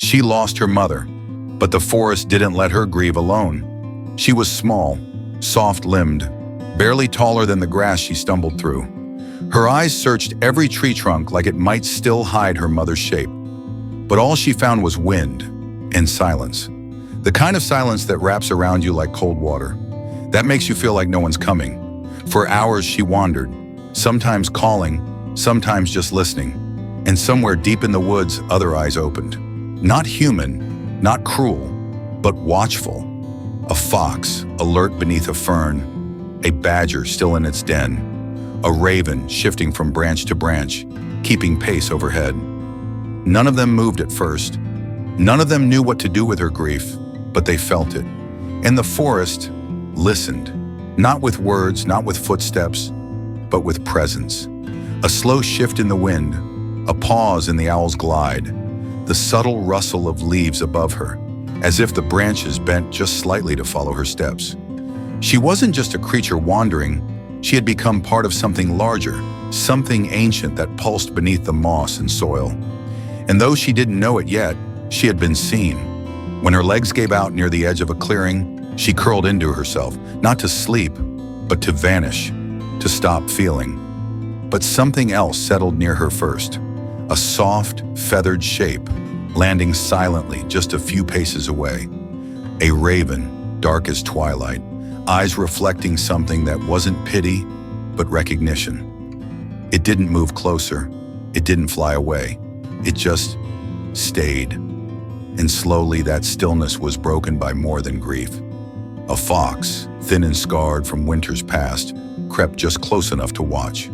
She lost her mother, but the forest didn't let her grieve alone. She was small, soft-limbed, barely taller than the grass she stumbled through. Her eyes searched every tree trunk like it might still hide her mother's shape. But all she found was wind and silence. The kind of silence that wraps around you like cold water. That makes you feel like no one's coming. For hours she wandered, sometimes calling, sometimes just listening. And somewhere deep in the woods, other eyes opened. Not human, not cruel, but watchful. A fox, alert beneath a fern. A badger still in its den. A raven shifting from branch to branch, keeping pace overhead. None of them moved at first. None of them knew what to do with her grief, but they felt it. And the forest listened, not with words, not with footsteps, but with presence. A slow shift in the wind, a pause in the owl's glide, the subtle rustle of leaves above her, as if the branches bent just slightly to follow her steps. She wasn't just a creature wandering, she had become part of something larger, something ancient that pulsed beneath the moss and soil. And though she didn't know it yet, she had been seen. When her legs gave out near the edge of a clearing, she curled into herself, not to sleep, but to vanish, to stop feeling. But something else settled near her first, a soft, feathered shape, landing silently just a few paces away. A raven, dark as twilight, eyes reflecting something that wasn't pity, but recognition. It didn't move closer, it didn't fly away, it just stayed. And slowly that stillness was broken by more than grief. A fox, thin and scarred from winters past, crept just close enough to watch.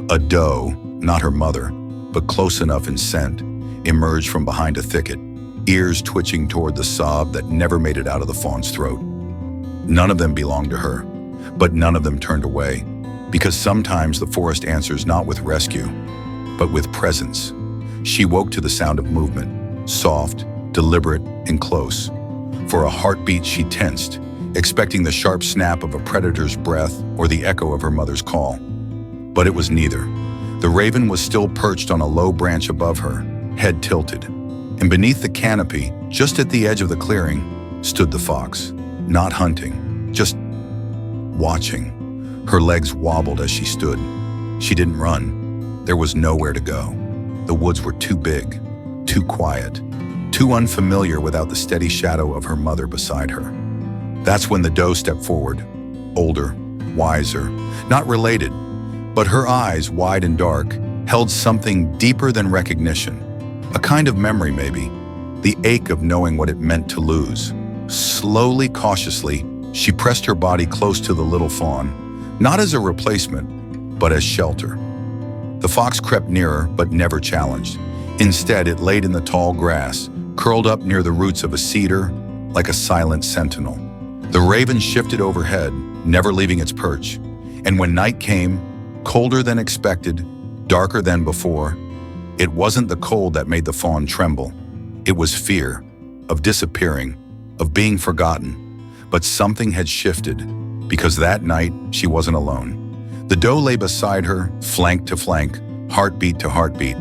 A doe, not her mother, but close enough in scent, emerged from behind a thicket, ears twitching toward the sob that never made it out of the fawn's throat. None of them belonged to her, but none of them turned away, because sometimes the forest answers not with rescue, but with presence. She woke to the sound of movement, soft, deliberate, and close. For a heartbeat she tensed, expecting the sharp snap of a predator's breath or the echo of her mother's call. But it was neither. The raven was still perched on a low branch above her, head tilted. And beneath the canopy, just at the edge of the clearing, stood the fox, not hunting, just watching. Her legs wobbled as she stood. She didn't run. There was nowhere to go. The woods were too big, too quiet, too unfamiliar without the steady shadow of her mother beside her. That's when the doe stepped forward, older, wiser, not related, but her eyes, wide and dark, held something deeper than recognition. A kind of memory, maybe, the ache of knowing what it meant to lose. Slowly, cautiously, she pressed her body close to the little fawn, not as a replacement, but as shelter. The fox crept nearer, but never challenged. Instead, it laid in the tall grass, curled up near the roots of a cedar, like a silent sentinel. The raven shifted overhead, never leaving its perch. And when night came, colder than expected, darker than before, it wasn't the cold that made the fawn tremble. It was fear, of disappearing, of being forgotten. But something had shifted, because that night she wasn't alone. The doe lay beside her, flank to flank, heartbeat to heartbeat.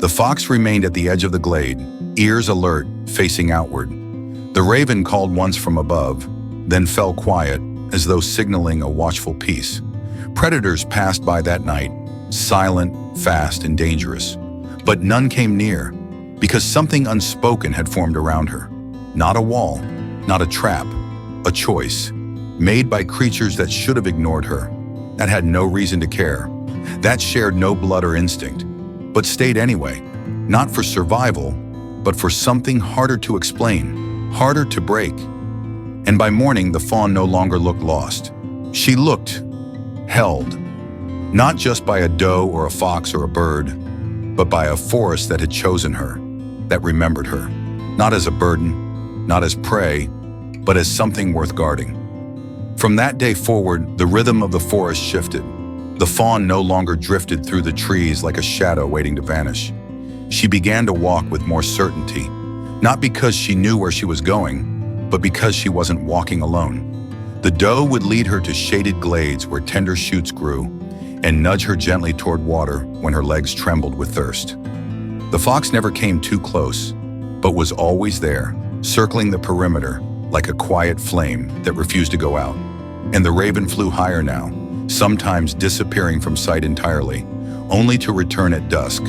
The fox remained at the edge of the glade, ears alert, facing outward. The raven called once from above, then fell quiet, as though signaling a watchful peace. Predators passed by that night, silent, fast, and dangerous. But none came near, because something unspoken had formed around her. Not a wall, not a trap, a choice, made by creatures that should have ignored her, that had no reason to care, that shared no blood or instinct, but stayed anyway, not for survival, but for something harder to explain, harder to break. And by morning, the fawn no longer looked lost. She looked held, not just by a doe or a fox or a bird, but by a forest that had chosen her, that remembered her, not as a burden, not as prey, but as something worth guarding. From that day forward, the rhythm of the forest shifted. The fawn no longer drifted through the trees like a shadow waiting to vanish. She began to walk with more certainty, not because she knew where she was going, but because she wasn't walking alone. The doe would lead her to shaded glades where tender shoots grew, and nudge her gently toward water when her legs trembled with thirst. The fox never came too close, but was always there, circling the perimeter like a quiet flame that refused to go out. And the raven flew higher now, sometimes disappearing from sight entirely, only to return at dusk,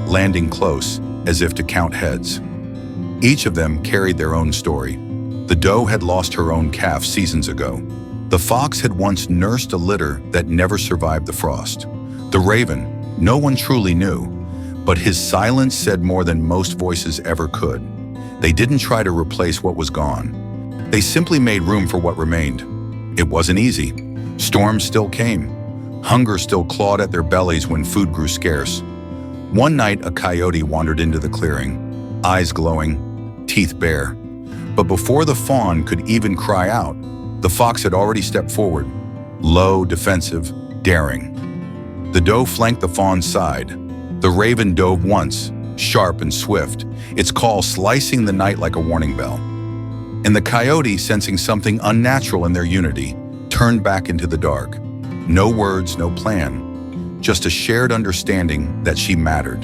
landing close, as if to count heads. Each of them carried their own story. The doe had lost her own calf seasons ago. The fox had once nursed a litter that never survived the frost. The raven, no one truly knew, but his silence said more than most voices ever could. They didn't try to replace what was gone. They simply made room for what remained. It wasn't easy. Storms still came. Hunger still clawed at their bellies when food grew scarce. One night, a coyote wandered into the clearing, eyes glowing, teeth bare. But before the fawn could even cry out, the fox had already stepped forward, low, defensive, daring. The doe flanked the fawn's side. The raven dove once, sharp and swift, its call slicing the night like a warning bell. And the coyote, sensing something unnatural in their unity, turned back into the dark. No words, no plan, just a shared understanding that she mattered,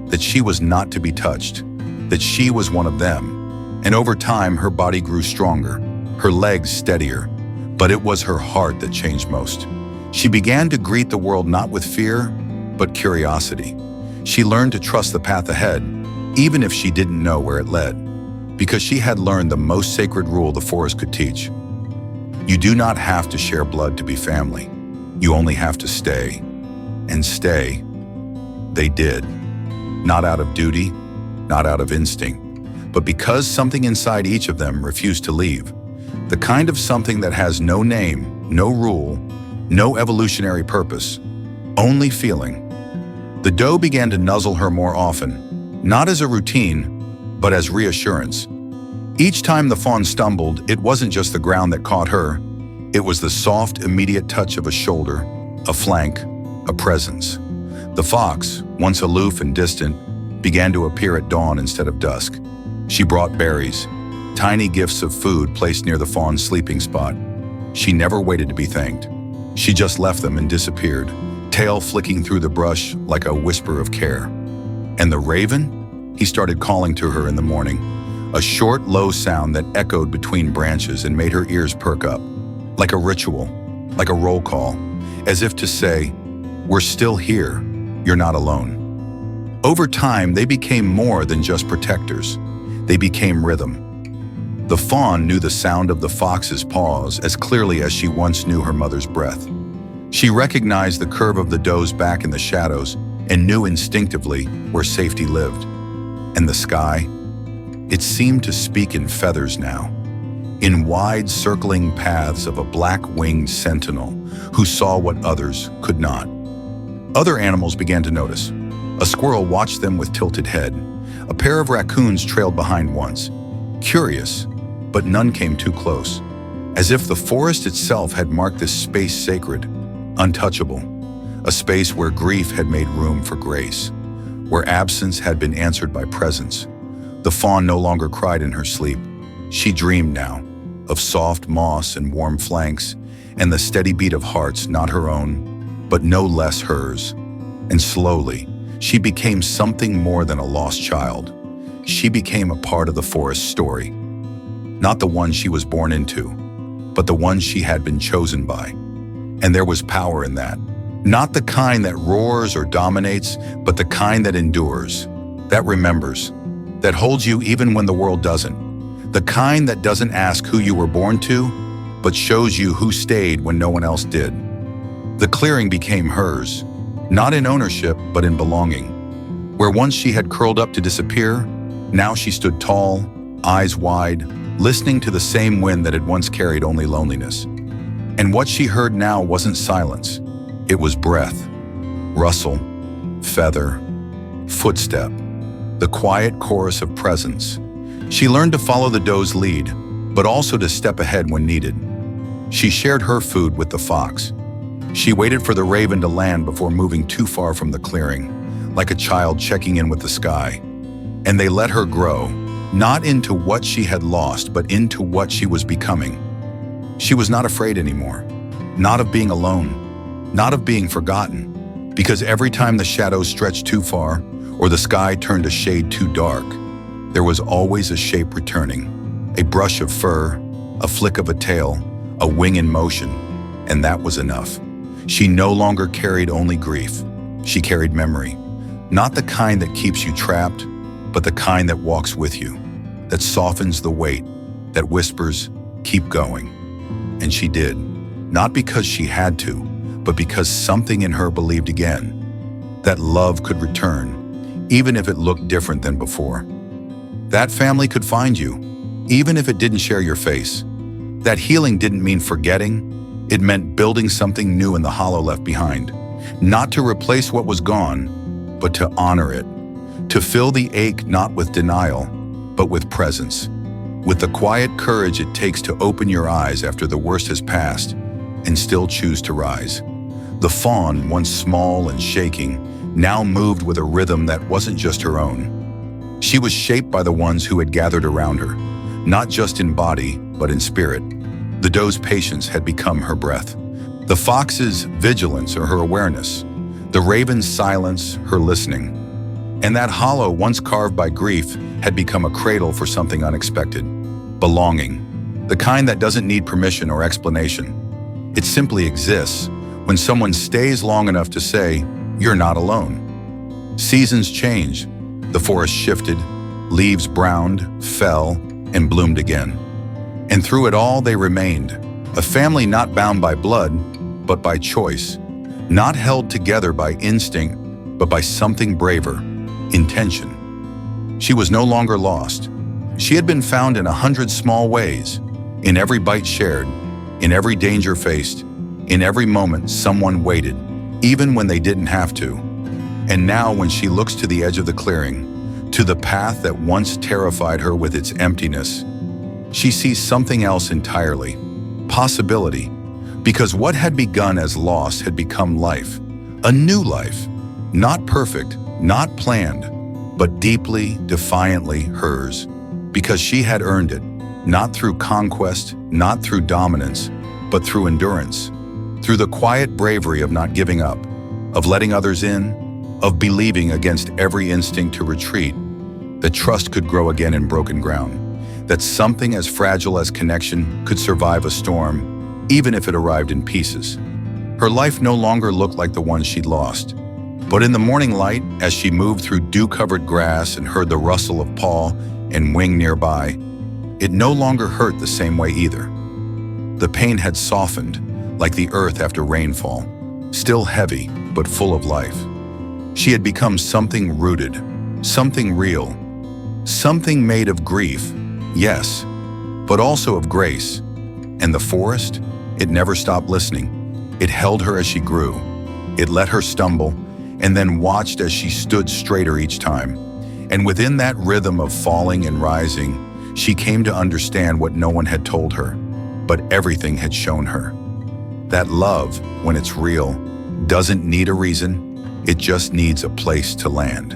that she was not to be touched, that she was one of them. And over time, her body grew stronger, her legs steadier, but it was her heart that changed most. She began to greet the world not with fear, but curiosity. She learned to trust the path ahead, even if she didn't know where it led, because she had learned the most sacred rule the forest could teach. You do not have to share blood to be family. You only have to stay. And stay, they did. Not out of duty, not out of instinct, but because something inside each of them refused to leave. The kind of something that has no name, no rule, no evolutionary purpose, only feeling. The doe began to nuzzle her more often, not as a routine, but as reassurance. Each time the fawn stumbled, it wasn't just the ground that caught her. It was the soft, immediate touch of a shoulder, a flank, a presence. The fox, once aloof and distant, began to appear at dawn instead of dusk. She brought berries, tiny gifts of food placed near the fawn's sleeping spot. She never waited to be thanked. She just left them and disappeared, tail flicking through the brush like a whisper of care. And the raven? He started calling to her in the morning, a short, low sound that echoed between branches and made her ears perk up, like a ritual, like a roll call, as if to say, "We're still here, you're not alone." Over time, they became more than just protectors. They became rhythm. The fawn knew the sound of the fox's paws as clearly as she once knew her mother's breath. She recognized the curve of the doe's back in the shadows and knew instinctively where safety lived. And the sky? It seemed to speak in feathers now, in wide circling paths of a black-winged sentinel who saw what others could not. Other animals began to notice. A squirrel watched them with tilted head. A pair of raccoons trailed behind once, curious, but none came too close, as if the forest itself had marked this space sacred, untouchable, a space where grief had made room for grace, where absence had been answered by presence. The fawn no longer cried in her sleep. She dreamed now, of soft moss and warm flanks, and the steady beat of hearts not her own, but no less hers. And slowly, she became something more than a lost child. She became a part of the forest's story. Not the one she was born into, but the one she had been chosen by. And there was power in that. Not the kind that roars or dominates, but the kind that endures, that remembers, that holds you even when the world doesn't. The kind that doesn't ask who you were born to, but shows you who stayed when no one else did. The clearing became hers, not in ownership, but in belonging. Where once she had curled up to disappear, now she stood tall, eyes wide, listening to the same wind that had once carried only loneliness. And what she heard now wasn't silence. It was breath, rustle, feather, footstep, the quiet chorus of presence. She learned to follow the doe's lead, but also to step ahead when needed. She shared her food with the fox. She waited for the raven to land before moving too far from the clearing, like a child checking in with the sky. And they let her grow, not into what she had lost, but into what she was becoming. She was not afraid anymore, not of being alone, not of being forgotten, because every time the shadows stretched too far or the sky turned a shade too dark, there was always a shape returning, a brush of fur, a flick of a tail, a wing in motion, and that was enough. She no longer carried only grief. She carried memory, not the kind that keeps you trapped, but the kind that walks with you, that softens the weight, that whispers, "Keep going." And she did, not because she had to, but because something in her believed again, that love could return, even if it looked different than before. That family could find you, even if it didn't share your face. That healing didn't mean forgetting, it meant building something new in the hollow left behind. Not to replace what was gone, but to honor it. To fill the ache not with denial, but with presence. With the quiet courage it takes to open your eyes after the worst has passed and still choose to rise. The fawn, once small and shaking, now moved with a rhythm that wasn't just her own. She was shaped by the ones who had gathered around her, not just in body, but in spirit. The doe's patience had become her breath. The fox's vigilance or her awareness. The raven's silence, her listening. And that hollow, once carved by grief, had become a cradle for something unexpected. Belonging. The kind that doesn't need permission or explanation. It simply exists when someone stays long enough to say, "You're not alone." Seasons changed. The forest shifted, leaves browned, fell, and bloomed again. And through it all they remained, a family not bound by blood, but by choice, not held together by instinct, but by something braver, intention. She was no longer lost. She had been found in 100 small ways, in every bite shared, in every danger faced, in every moment someone waited, even when they didn't have to. And now when she looks to the edge of the clearing, to the path that once terrified her with its emptiness, she sees something else entirely, possibility, because what had begun as loss had become life, a new life, not perfect, not planned, but deeply, defiantly hers, because she had earned it, not through conquest, not through dominance, but through endurance, through the quiet bravery of not giving up, of letting others in, of believing against every instinct to retreat, that trust could grow again in broken ground, that something as fragile as connection could survive a storm, even if it arrived in pieces. Her life no longer looked like the one she'd lost. But in the morning light, as she moved through dew-covered grass and heard the rustle of paw and wing nearby, it no longer hurt the same way either. The pain had softened, like the earth after rainfall, still heavy, but full of life. She had become something rooted, something real, something made of grief, yes, but also of grace. And the forest, it never stopped listening. It held her as she grew. It let her stumble, and then watched as she stood straighter each time. And within that rhythm of falling and rising, she came to understand what no one had told her, but everything had shown her. That love, when it's real, doesn't need a reason, it just needs a place to land.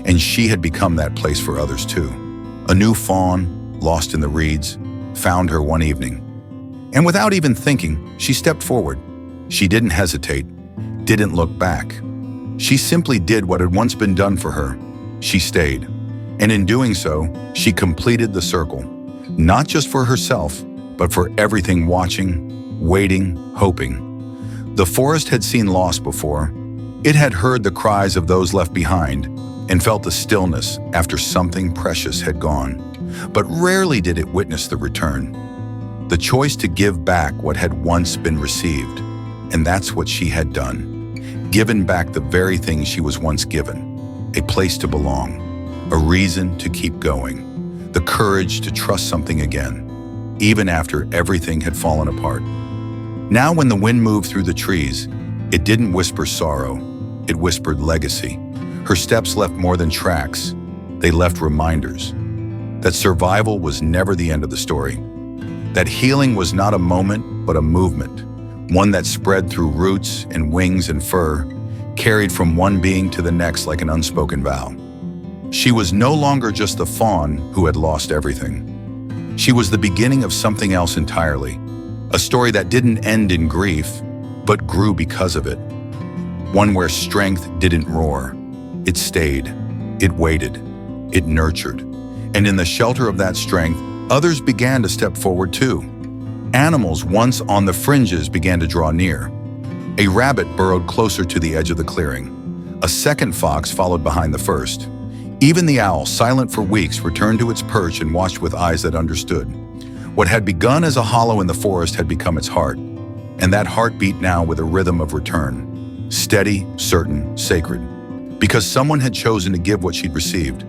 And she had become that place for others too. A new fawn, lost in the reeds, found her one evening. And without even thinking, she stepped forward. She didn't hesitate, didn't look back. She simply did what had once been done for her. She stayed. And in doing so, she completed the circle, not just for herself, but for everything watching, waiting, hoping. The forest had seen loss before. It had heard the cries of those left behind and felt the stillness after something precious had gone. But rarely did it witness the return, the choice to give back what had once been received. And that's what she had done. Given back the very thing she was once given, a place to belong, a reason to keep going, the courage to trust something again, even after everything had fallen apart. Now when the wind moved through the trees, it didn't whisper sorrow, it whispered legacy. Her steps left more than tracks, they left reminders that survival was never the end of the story, that healing was not a moment, but a movement, one that spread through roots and wings and fur, carried from one being to the next like an unspoken vow. She was no longer just the fawn who had lost everything. She was the beginning of something else entirely, a story that didn't end in grief, but grew because of it. One where strength didn't roar. It stayed, it waited, it nurtured. And in the shelter of that strength, others began to step forward too. Animals once on the fringes began to draw near. A rabbit burrowed closer to the edge of the clearing. A second fox followed behind the first. Even the owl, silent for weeks, returned to its perch and watched with eyes that understood. What had begun as a hollow in the forest had become its heart, and that heart beat now with a rhythm of return. Steady, certain, sacred. Because someone had chosen to give what she'd received,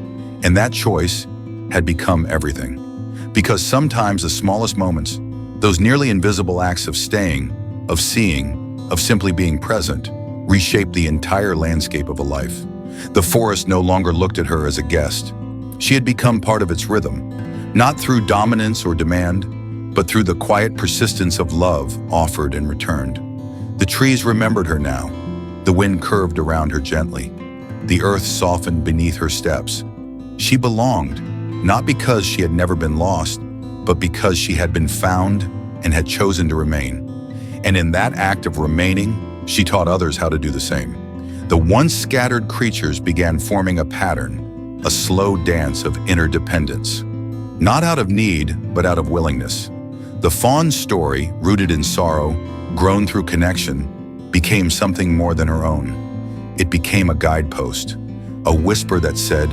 and that choice had become everything. Because sometimes the smallest moments, those nearly invisible acts of staying, of seeing, of simply being present, reshaped the entire landscape of a life. The forest no longer looked at her as a guest. She had become part of its rhythm, not through dominance or demand, but through the quiet persistence of love offered and returned. The trees remembered her now. The wind curved around her gently. The earth softened beneath her steps. She belonged, not because she had never been lost, but because she had been found and had chosen to remain. And in that act of remaining, she taught others how to do the same. The once scattered creatures began forming a pattern, a slow dance of interdependence. Not out of need, but out of willingness. The fawn's story, rooted in sorrow, grown through connection, became something more than her own. It became a guidepost, a whisper that said,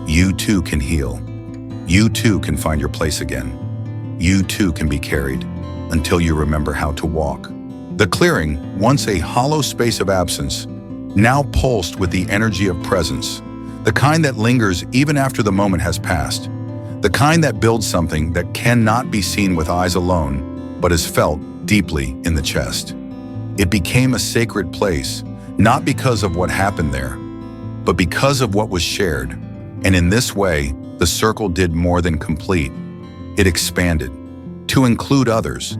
"You too can heal. You too can find your place again. You too can be carried until you remember how to walk." The clearing, once a hollow space of absence, now pulsed with the energy of presence, the kind that lingers even after the moment has passed, the kind that builds something that cannot be seen with eyes alone, but is felt deeply in the chest. It became a sacred place, not because of what happened there, but because of what was shared. And in this way, the circle did more than complete. It expanded, to include others,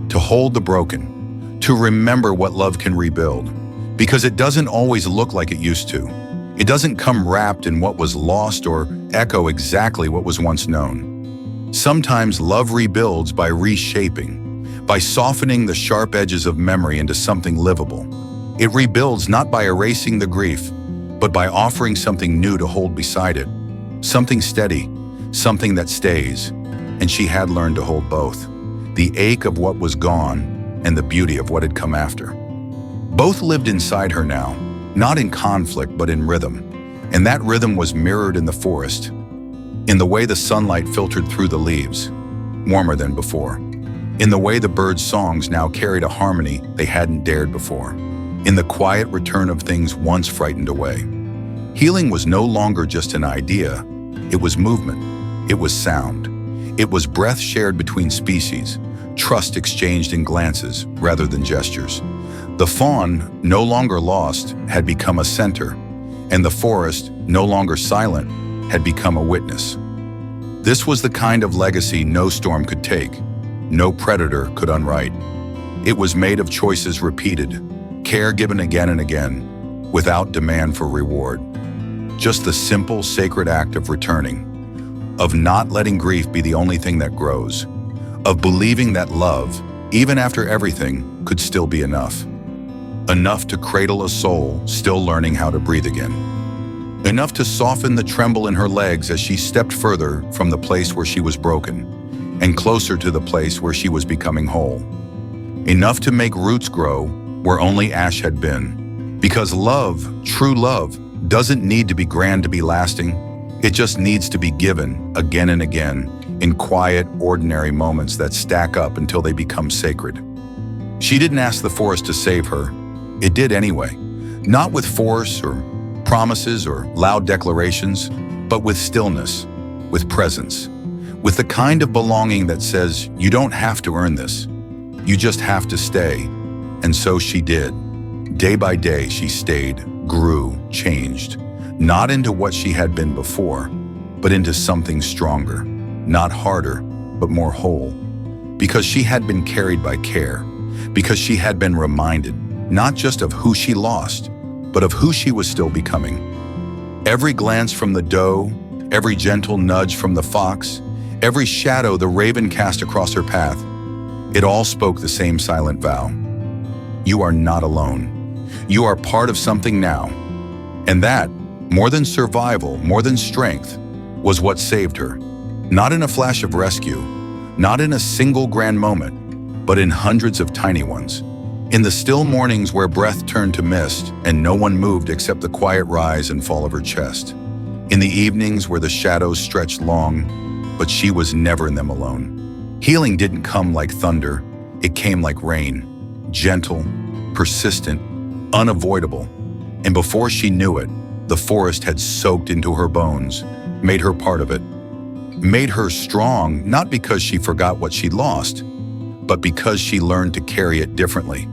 to hold the broken, to remember what love can rebuild. Because it doesn't always look like it used to. It doesn't come wrapped in what was lost or echo exactly what was once known. Sometimes love rebuilds by reshaping, by softening the sharp edges of memory into something livable. It rebuilds not by erasing the grief, but by offering something new to hold beside it. Something steady, something that stays. And she had learned to hold both. The ache of what was gone and the beauty of what had come after. Both lived inside her now, not in conflict but in rhythm. And that rhythm was mirrored in the forest, in the way the sunlight filtered through the leaves, warmer than before. In the way the birds' songs now carried a harmony they hadn't dared before. In the quiet return of things once frightened away. Healing was no longer just an idea, it was movement, it was sound. It was breath shared between species, trust exchanged in glances rather than gestures. The fawn, no longer lost, had become a center, and the forest, no longer silent, had become a witness. This was the kind of legacy no storm could take, no predator could unwrite. It was made of choices repeated, care given again and again, without demand for reward. Just the simple, sacred act of returning, of not letting grief be the only thing that grows, of believing that love, even after everything, could still be enough. Enough to cradle a soul still learning how to breathe again. Enough to soften the tremble in her legs as she stepped further from the place where she was broken and closer to the place where she was becoming whole. Enough to make roots grow where only ash had been. Because love, true love, doesn't need to be grand to be lasting. It just needs to be given again and again in quiet, ordinary moments that stack up until they become sacred. She didn't ask the forest to save her. It did anyway. Not with force or promises or loud declarations, but with stillness, with presence, with the kind of belonging that says, you don't have to earn this. You just have to stay. And so she did. Day by day, she stayed, grew, changed, not into what she had been before, but into something stronger, not harder, but more whole. Because she had been carried by care, because she had been reminded, not just of who she lost, but of who she was still becoming. Every glance from the doe, every gentle nudge from the fox, every shadow the raven cast across her path, it all spoke the same silent vow. You are not alone. You are part of something now. And that, more than survival, more than strength, was what saved her. Not in a flash of rescue, not in a single grand moment, but in hundreds of tiny ones. In the still mornings where breath turned to mist and no one moved except the quiet rise and fall of her chest. In the evenings where the shadows stretched long, but she was never in them alone. Healing didn't come like thunder, it came like rain, gentle, persistent, unavoidable. And before she knew it, the forest had soaked into her bones, made her part of it. Made her strong, not because she forgot what she'd lost, but because she learned to carry it differently.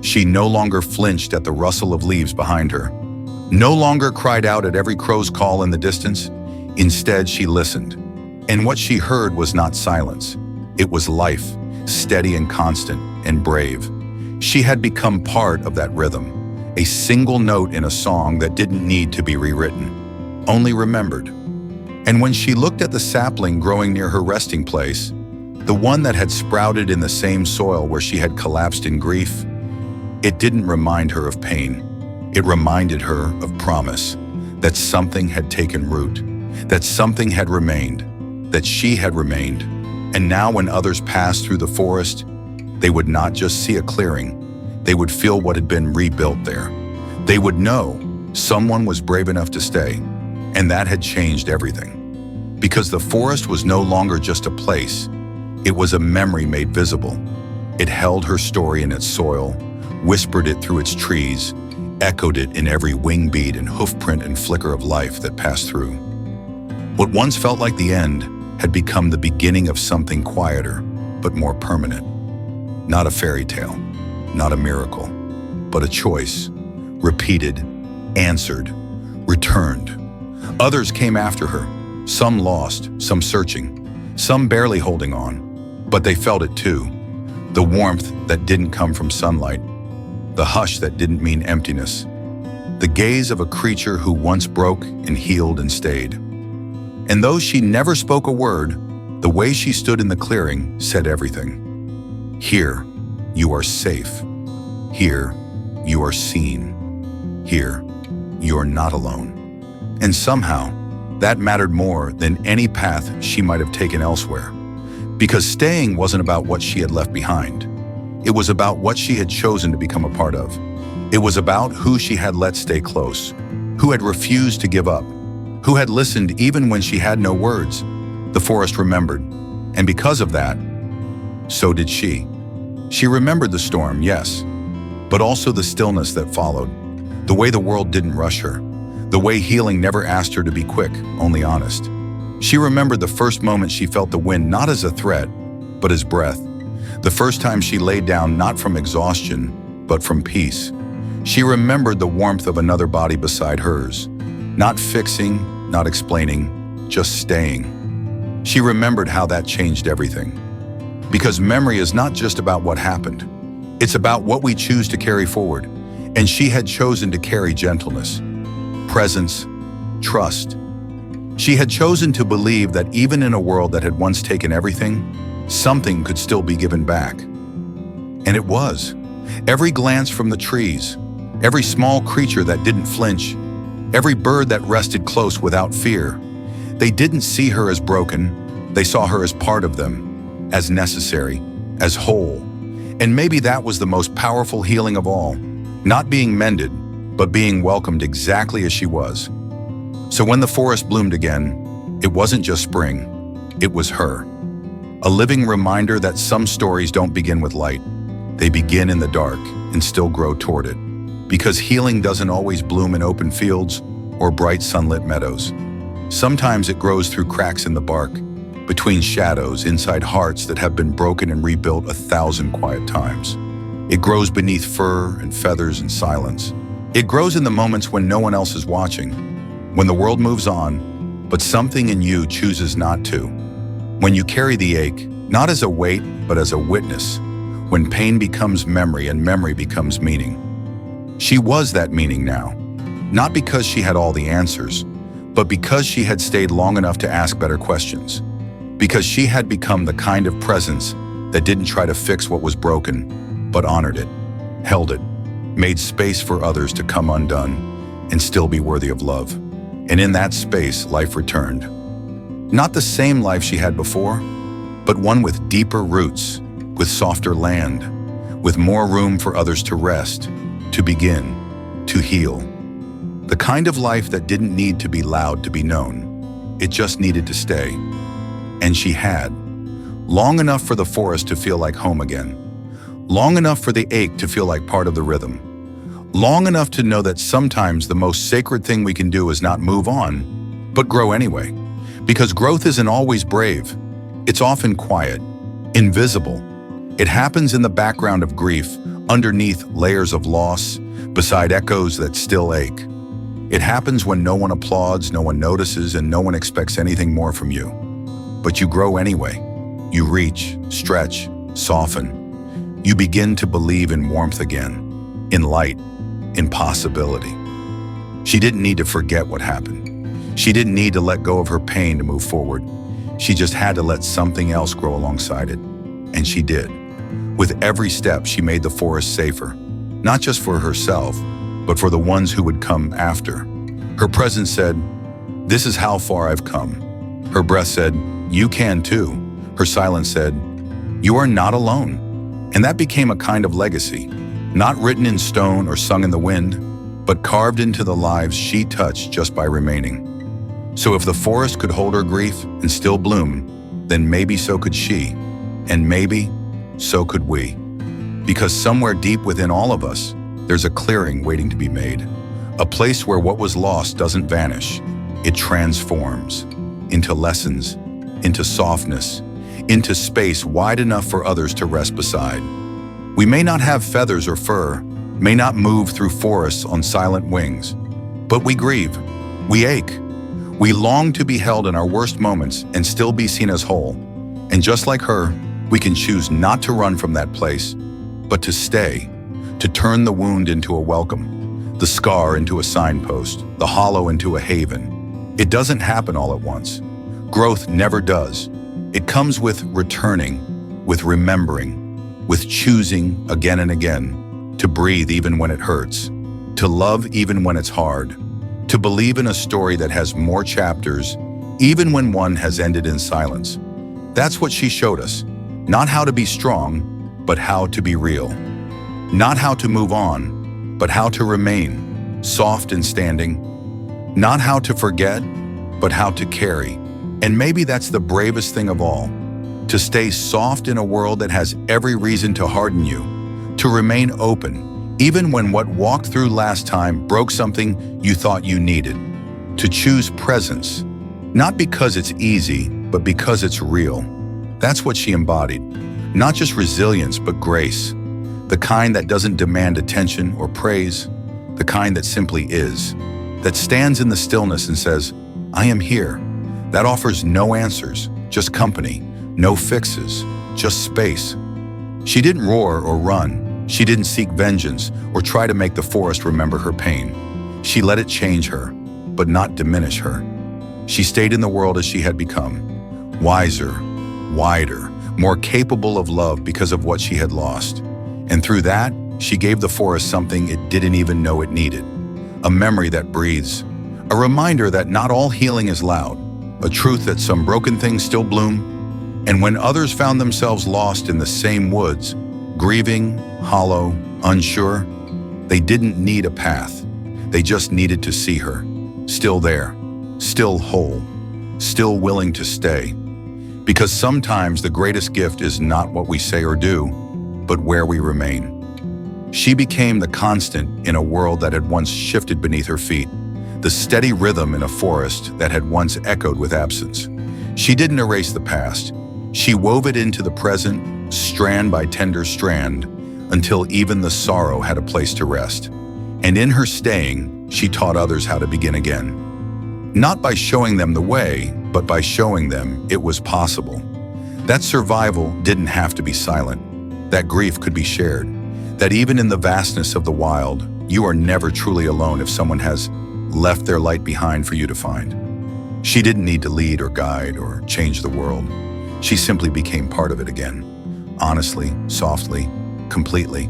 She no longer flinched at the rustle of leaves behind her, no longer cried out at every crow's call in the distance. Instead, she listened. And what she heard was not silence. It was life, steady and constant and brave. She had become part of that rhythm, a single note in a song that didn't need to be rewritten, only remembered. And when she looked at the sapling growing near her resting place, the one that had sprouted in the same soil where she had collapsed in grief, it didn't remind her of pain. It reminded her of promise, that something had taken root, that something had remained, that she had remained. And now when others passed through the forest, they would not just see a clearing, they would feel what had been rebuilt there. They would know someone was brave enough to stay, and that had changed everything. Because the forest was no longer just a place, it was a memory made visible. It held her story in its soil, whispered it through its trees, echoed it in every wing beat and hoofprint and flicker of life that passed through. What once felt like the end had become the beginning of something quieter, but more permanent. Not a fairy tale, not a miracle, but a choice, repeated, answered, returned. Others came after her, some lost, some searching, some barely holding on, but they felt it too. The warmth that didn't come from sunlight, the hush that didn't mean emptiness, the gaze of a creature who once broke and healed and stayed. And though she never spoke a word, the way she stood in the clearing said everything. Here, you are safe. Here, you are seen. Here, you are not alone. And somehow, that mattered more than any path she might have taken elsewhere. Because staying wasn't about what she had left behind. It was about what she had chosen to become a part of. It was about who she had let stay close, who had refused to give up, who had listened even when she had no words. The forest remembered, and because of that, so did she. She remembered the storm, yes, but also the stillness that followed, the way the world didn't rush her, the way healing never asked her to be quick, only honest. She remembered the first moment she felt the wind not as a threat, but as breath. The first time she laid down not from exhaustion, but from peace. She remembered the warmth of another body beside hers, not fixing, not explaining, just staying. She remembered how that changed everything. Because memory is not just about what happened. It's about what we choose to carry forward. And she had chosen to carry gentleness, presence, trust. She had chosen to believe that even in a world that had once taken everything, something could still be given back. And it was. Every glance from the trees, every small creature that didn't flinch, every bird that rested close without fear, they didn't see her as broken, they saw her as part of them, as necessary, as whole. And maybe that was the most powerful healing of all, not being mended, but being welcomed exactly as she was. So when the forest bloomed again, it wasn't just spring, it was her. A living reminder that some stories don't begin with light. They begin in the dark and still grow toward it. Because healing doesn't always bloom in open fields or bright sunlit meadows. Sometimes it grows through cracks in the bark, between shadows, inside hearts that have been broken and rebuilt 1,000 quiet times. It grows beneath fur and feathers and silence. It grows in the moments when no one else is watching, when the world moves on, but something in you chooses not to. When you carry the ache, not as a weight, but as a witness, when pain becomes memory and memory becomes meaning. She was that meaning now, not because she had all the answers, but because she had stayed long enough to ask better questions. Because she had become the kind of presence that didn't try to fix what was broken, but honored it, held it, made space for others to come undone and still be worthy of love. And in that space, life returned. Not the same life she had before, but one with deeper roots, with softer land, with more room for others to rest, to begin, to heal. The kind of life that didn't need to be loud to be known. It just needed to stay. And she had. Long enough for the forest to feel like home again. Long enough for the ache to feel like part of the rhythm. Long enough to know that sometimes the most sacred thing we can do is not move on, but grow anyway. Because growth isn't always brave. It's often quiet, invisible. It happens in the background of grief, underneath layers of loss, beside echoes that still ache. It happens when no one applauds, no one notices, and no one expects anything more from you. But you grow anyway. You reach, stretch, soften. You begin to believe in warmth again, in light, in possibility. She didn't need to forget what happened. She didn't need to let go of her pain to move forward. She just had to let something else grow alongside it. And she did. With every step, she made the forest safer, not just for herself, but for the ones who would come after. Her presence said, "This is how far I've come." Her breath said, "You can too." Her silence said, "You are not alone." And that became a kind of legacy, not written in stone or sung in the wind, but carved into the lives she touched just by remaining. So if the forest could hold her grief and still bloom, then maybe so could she, and maybe so could we. Because somewhere deep within all of us, there's a clearing waiting to be made, a place where what was lost doesn't vanish. It transforms into lessons, into softness, into space wide enough for others to rest beside. We may not have feathers or fur, may not move through forests on silent wings, but we grieve, we ache, we long to be held in our worst moments and still be seen as whole. And just like her, we can choose not to run from that place, but to stay, to turn the wound into a welcome, the scar into a signpost, the hollow into a haven. It doesn't happen all at once. Growth never does. It comes with returning, with remembering, with choosing again and again, to breathe even when it hurts, to love even when it's hard, to believe in a story that has more chapters, even when one has ended in silence. That's what she showed us. Not how to be strong, but how to be real. Not how to move on, but how to remain, soft and standing. Not how to forget, but how to carry. And maybe that's the bravest thing of all, to stay soft in a world that has every reason to harden you, to remain open, even when what walked through last time broke something you thought you needed, to choose presence, not because it's easy, but because it's real. That's what she embodied, not just resilience, but grace, the kind that doesn't demand attention or praise, the kind that simply is, that stands in the stillness and says, "I am here." That offers no answers, just company, no fixes, just space. She didn't roar or run. She didn't seek vengeance or try to make the forest remember her pain. She let it change her, but not diminish her. She stayed in the world as she had become, wiser, wider, more capable of love because of what she had lost. And through that, she gave the forest something it didn't even know it needed. A memory that breathes, a reminder that not all healing is loud, a truth that some broken things still bloom. And when others found themselves lost in the same woods, grieving, hollow, unsure, they didn't need a path. They just needed to see her, still there, still whole, still willing to stay. Because sometimes the greatest gift is not what we say or do, but where we remain. She became the constant in a world that had once shifted beneath her feet, the steady rhythm in a forest that had once echoed with absence. She didn't erase the past. She wove it into the present, strand by tender strand, until even the sorrow had a place to rest. And in her staying, she taught others how to begin again. Not by showing them the way, but by showing them it was possible. That survival didn't have to be silent. That grief could be shared. That even in the vastness of the wild, you are never truly alone if someone has left their light behind for you to find. She didn't need to lead or guide or change the world. She simply became part of it again, honestly, softly, completely.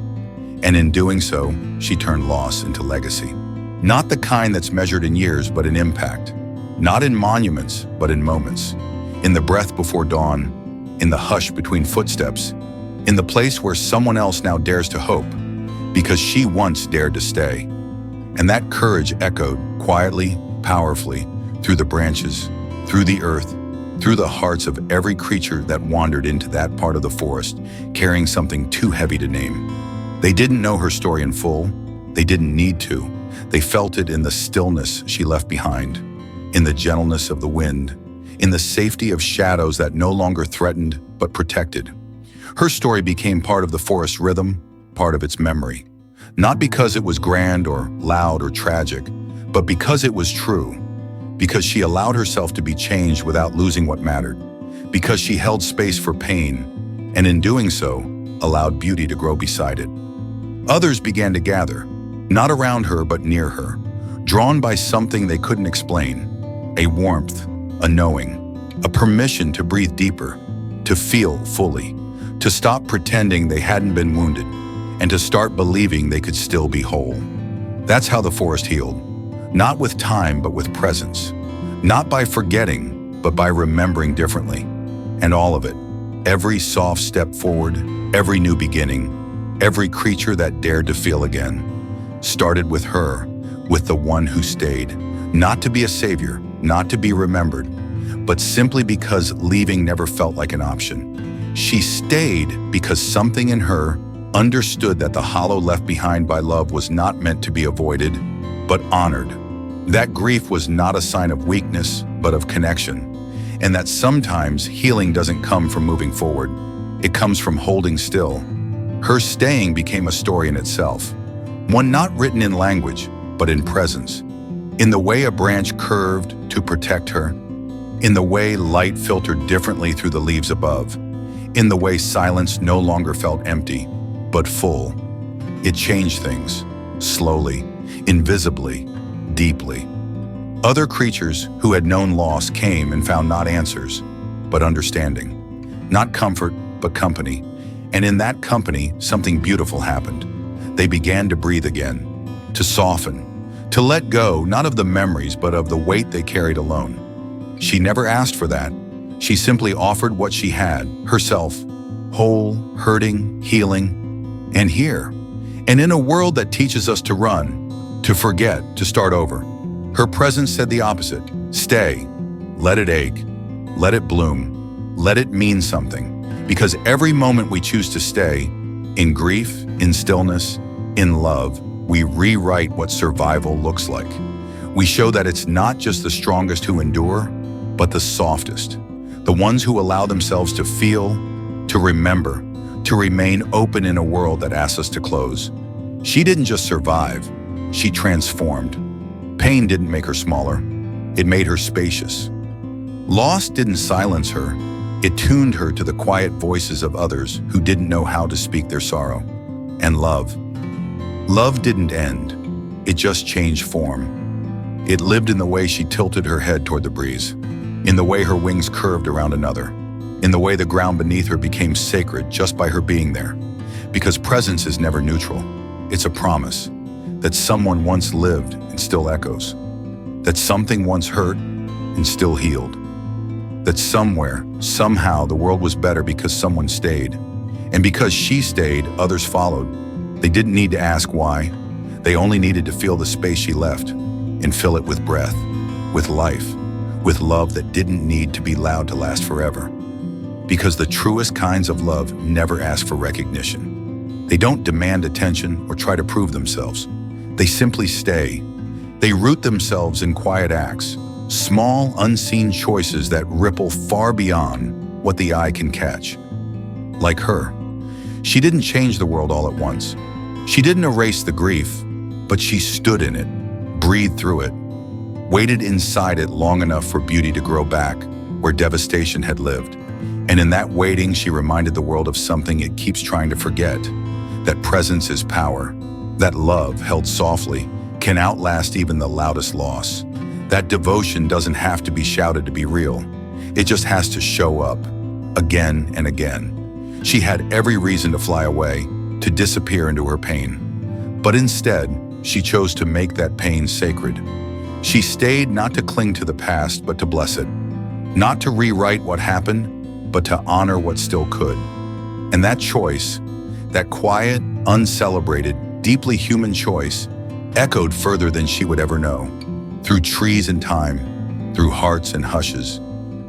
And in doing so, she turned loss into legacy. Not the kind that's measured in years, but in impact. Not in monuments, but in moments. In the breath before dawn, in the hush between footsteps, in the place where someone else now dares to hope, because she once dared to stay. And that courage echoed quietly, powerfully, through the branches, through the earth, through the hearts of every creature that wandered into that part of the forest, carrying something too heavy to name. They didn't know her story in full. They didn't need to. They felt it in the stillness she left behind, in the gentleness of the wind, in the safety of shadows that no longer threatened but protected. Her story became part of the forest's rhythm, part of its memory. Not because it was grand or loud or tragic, but because it was true. Because she allowed herself to be changed without losing what mattered. Because she held space for pain, and in doing so, allowed beauty to grow beside it. Others began to gather, not around her but near her, drawn by something they couldn't explain. A warmth, a knowing, a permission to breathe deeper, to feel fully, to stop pretending they hadn't been wounded, and to start believing they could still be whole. That's how the forest healed. Not with time, but with presence. Not by forgetting, but by remembering differently. And all of it, every soft step forward, every new beginning, every creature that dared to feel again, started with her, with the one who stayed. Not to be a savior, not to be remembered, but simply because leaving never felt like an option. She stayed because something in her understood that the hollow left behind by love was not meant to be avoided, but honored. That grief was not a sign of weakness, but of connection. And that sometimes healing doesn't come from moving forward. It comes from holding still. Her staying became a story in itself. One not written in language, but in presence. In the way a branch curved to protect her. In the way light filtered differently through the leaves above. In the way silence no longer felt empty, but full. It changed things, slowly, invisibly, deeply. Other creatures who had known loss came and found not answers, but understanding. Not comfort, but company. And in that company, something beautiful happened. They began to breathe again, to soften, to let go, not of the memories, but of the weight they carried alone. She never asked for that. She simply offered what she had, herself, whole, hurting, healing, and here. And in a world that teaches us to run, to forget, to start over, her presence said the opposite. Stay, let it ache, let it bloom, let it mean something. Because every moment we choose to stay, in grief, in stillness, in love, we rewrite what survival looks like. We show that it's not just the strongest who endure, but the softest. The ones who allow themselves to feel, to remember, to remain open in a world that asks us to close. She didn't just survive, she transformed. Pain didn't make her smaller, it made her spacious. Loss didn't silence her, it tuned her to the quiet voices of others who didn't know how to speak their sorrow. And love. Love didn't end, it just changed form. It lived in the way she tilted her head toward the breeze, in the way her wings curved around another, in the way the ground beneath her became sacred just by her being there. Because presence is never neutral, it's a promise that someone once lived and still echoes, that something once hurt and still healed, that somewhere, somehow the world was better because someone stayed. And because she stayed, others followed. They didn't need to ask why. They only needed to feel the space she left and fill it with breath, with life, with love that didn't need to be loud to last forever. Because the truest kinds of love never ask for recognition. They don't demand attention or try to prove themselves. They simply stay. They root themselves in quiet acts, small, unseen choices that ripple far beyond what the eye can catch. Like her. She didn't change the world all at once. She didn't erase the grief, but she stood in it, breathed through it, waited inside it long enough for beauty to grow back where devastation had lived. And in that waiting, she reminded the world of something it keeps trying to forget, that presence is power, that love, held softly, can outlast even the loudest loss. That devotion doesn't have to be shouted to be real. It just has to show up, again and again. She had every reason to fly away, to disappear into her pain. But instead, she chose to make that pain sacred. She stayed not to cling to the past, but to bless it. Not to rewrite what happened, but to honor what still could. And that choice, that quiet, uncelebrated, deeply human choice, echoed further than she would ever know. Through trees and time, through hearts and hushes,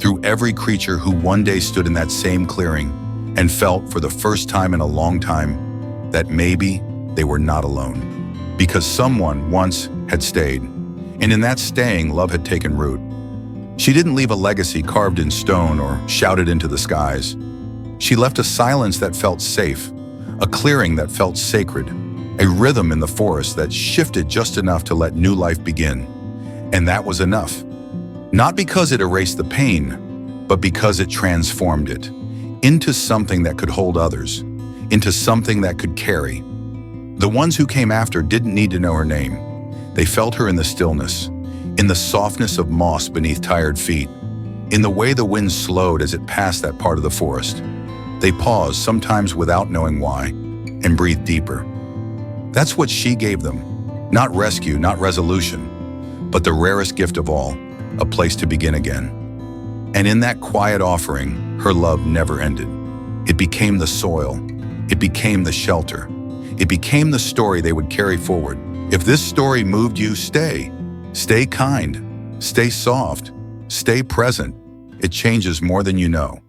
through every creature who one day stood in that same clearing and felt for the first time in a long time that maybe they were not alone. Because someone once had stayed, and in that staying, love had taken root. She didn't leave a legacy carved in stone or shouted into the skies. She left a silence that felt safe, a clearing that felt sacred, a rhythm in the forest that shifted just enough to let new life begin. And that was enough. Not because it erased the pain, but because it transformed it into something that could hold others, into something that could carry. The ones who came after didn't need to know her name. They felt her in the stillness, in the softness of moss beneath tired feet, in the way the wind slowed as it passed that part of the forest. They paused, sometimes without knowing why, and breathed deeper. That's what she gave them. Not rescue, not resolution, but the rarest gift of all, a place to begin again. And in that quiet offering, her love never ended. It became the soil. It became the shelter. It became the story they would carry forward. If this story moved you, stay. Stay kind. Stay soft. Stay present. It changes more than you know.